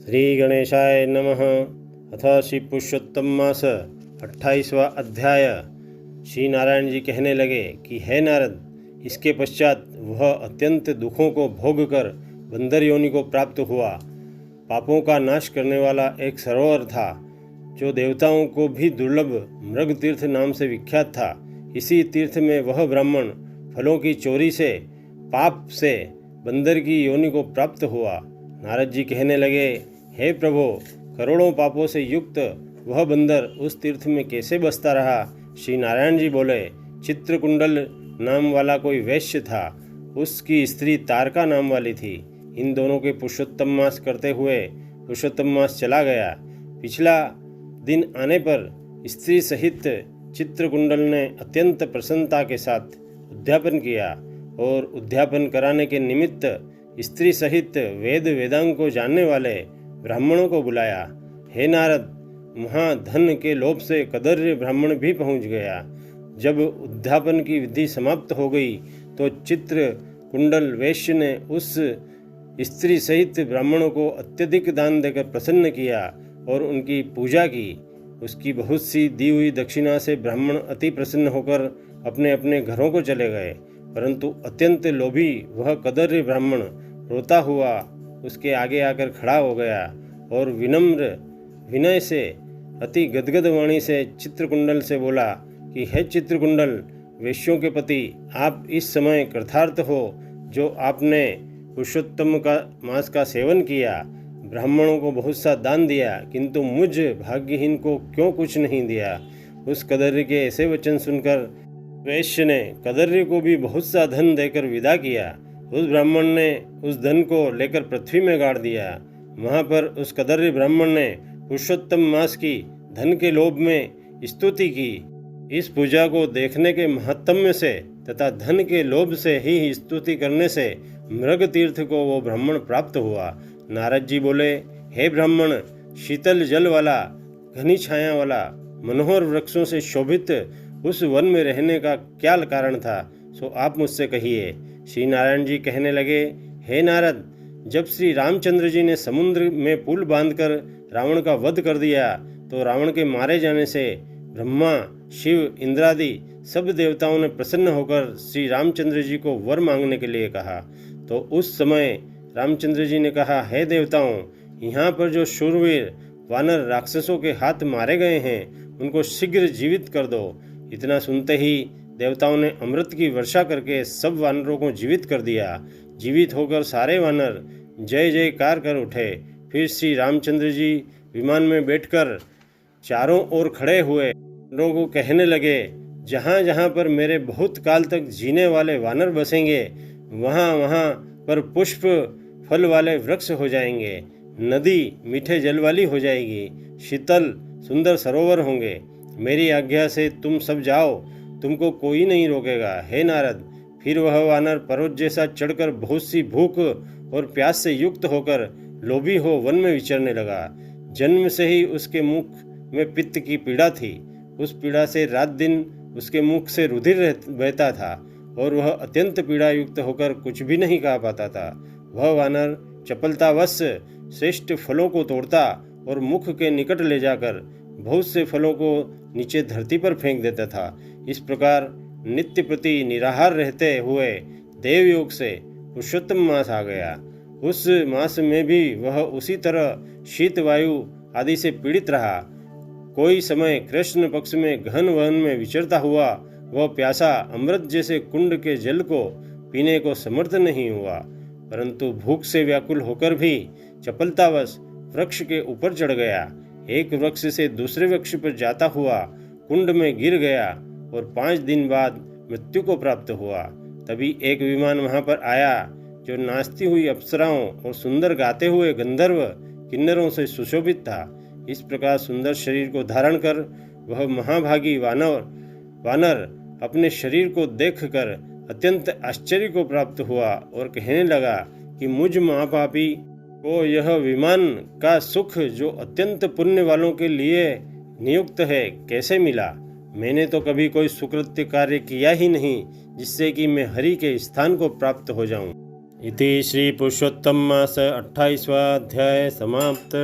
श्री गणेशाय नमः। अथ श्री पुरुषोत्तम मास 28वां अध्याय। श्री नारायण जी कहने लगे कि हे नारद, इसके पश्चात वह अत्यंत दुखों को भोग कर बंदर योनि को प्राप्त हुआ। पापों का नाश करने वाला एक सरोवर था जो देवताओं को भी दुर्लभ मृग तीर्थ नाम से विख्यात था। इसी तीर्थ में वह ब्राह्मण फलों की चोरी से पाप से बंदर की योनि को प्राप्त हुआ। नारद जी कहने लगे, हे प्रभो, करोड़ों पापों से युक्त वह बंदर उस तीर्थ में कैसे बसता रहा। श्री नारायण जी बोले, चित्रकुंडल नाम वाला कोई वैश्य था, उसकी स्त्री तारका नाम वाली थी। इन दोनों के पुरुषोत्तम मास करते हुए पुरुषोत्तम मास चला गया। पिछला दिन आने पर स्त्री सहित चित्रकुंडल ने अत्यंत प्रसन्नता के साथ उद्यापन किया और उद्यापन कराने के निमित्त स्त्री सहित वेद वेदांग को जानने वाले ब्राह्मणों को बुलाया। हे नारद, वहाँ धन के लोभ से कदर्य ब्राह्मण भी पहुँच गया। जब उद्यापन की विधि समाप्त हो गई तो चित्रकुंडल वैश्य ने उस स्त्री सहित ब्राह्मणों को अत्यधिक दान देकर प्रसन्न किया और उनकी पूजा की। उसकी बहुत सी दी हुई दक्षिणा से ब्राह्मण अति प्रसन्न होकर अपने अपने घरों को चले गए। परंतु अत्यंत लोभी वह कदर्य ब्राह्मण रोता हुआ उसके आगे आकर खड़ा हो गया और विनम्र विनय से अति गदगद वाणी से चित्रकुंडल से बोला कि हे चित्रकुंडल, वैश्यों के पति, आप इस समय कृतार्थ हो जो आपने पुरुषोत्तम का मास का सेवन किया, ब्राह्मणों को बहुत सा दान दिया, किंतु मुझ भाग्यहीन को क्यों कुछ नहीं दिया। उस कदर्य के ऐसे वचन सुनकर वैश्य ने कदर्य को भी बहुत सा धन देकर विदा किया। उस ब्राह्मण ने उस धन को लेकर पृथ्वी में गाड़ दिया। वहाँ पर उस कदर्य ब्राह्मण ने पुरुषोत्तम मास की धन के लोभ में स्तुति की। इस पूजा को देखने के महत्म्य से तथा धन के लोभ से ही स्तुति करने से मृग तीर्थ को वो ब्राह्मण प्राप्त हुआ। नारद जी बोले, हे ब्राह्मण, शीतल जल वाला, घनी छाया वाला, मनोहर वृक्षों से शोभित उस वन में रहने का क्या कारण था, सो आप मुझसे कहिए। श्री नारायण जी कहने लगे, हे नारद, जब श्री रामचंद्र जी ने समुद्र में पुल बांधकर रावण का वध कर दिया तो रावण के मारे जाने से ब्रह्मा, शिव, इंद्रादि सब देवताओं ने प्रसन्न होकर श्री रामचंद्र जी को वर मांगने के लिए कहा। तो उस समय रामचंद्र जी ने कहा, हे देवताओं, यहाँ पर जो शूरवीर वानर राक्षसों के हाथ मारे गए हैं उनको शीघ्र जीवित कर दो। इतना सुनते ही देवताओं ने अमृत की वर्षा करके सब वानरों को जीवित कर दिया। जीवित होकर सारे वानर जय जयकार कर उठे। फिर श्री रामचंद्र जी विमान में बैठकर चारों ओर खड़े हुए वानरों को कहने लगे, जहाँ जहाँ पर मेरे बहुत काल तक जीने वाले वानर बसेंगे वहाँ वहाँ पर पुष्प फल वाले वृक्ष हो जाएंगे, नदी मीठे जल वाली हो जाएगी, शीतल सुंदर सरोवर होंगे। मेरी आज्ञा से तुम सब जाओ, तुमको कोई नहीं रोकेगा। हे नारद, फिर वह वानर पर्वत जैसा चढ़कर बहुत सी भूख और प्यास से युक्त होकर लोभी हो वन में विचरने लगा। जन्म से ही उसके मुख में पित्त की पीड़ा थी। उस पीड़ा से रात दिन उसके मुख से रुधिर बहता था और वह अत्यंत पीड़ा युक्त होकर कुछ भी नहीं कहा पाता था। वह वानर चपलतावश श्रेष्ठ फलों को तोड़ता और मुख के निकट ले जाकर बहुत से फलों को नीचे धरती पर फेंक देता था। इस प्रकार नित्य प्रति निराहार रहते हुए देवयोग से पुरुषोत्तम मास आ गया। उस मास में भी वह उसी तरह शीत वायु आदि से पीड़ित रहा। कोई समय कृष्ण पक्ष में घन वन में विचरता हुआ वह प्यासा अमृत जैसे कुंड के जल को पीने को समर्थ नहीं हुआ, परंतु भूख से व्याकुल होकर भी चपलतावश वृक्ष के ऊपर चढ़ गया। एक वृक्ष से दूसरे वृक्ष पर जाता हुआ कुंड में गिर गया और 5 दिन बाद मृत्यु को प्राप्त हुआ। तभी एक विमान वहां पर आया जो नाचती हुई अप्सराओं और सुंदर गाते हुए गंधर्व किन्नरों से सुशोभित था। इस प्रकार सुंदर शरीर को धारण कर वह महाभागी वानर अपने शरीर को देखकर अत्यंत आश्चर्य को प्राप्त हुआ और कहने लगा कि मुझ महापापी को यह विमान का सुख जो अत्यंत पुण्य वालों के लिए नियुक्त है कैसे मिला। मैंने तो कभी कोई सुकृत्य कार्य किया ही नहीं जिससे कि मैं हरि के स्थान को प्राप्त हो जाऊं। इति श्री पुरुषोत्तम मास 28वां अध्याय समाप्त।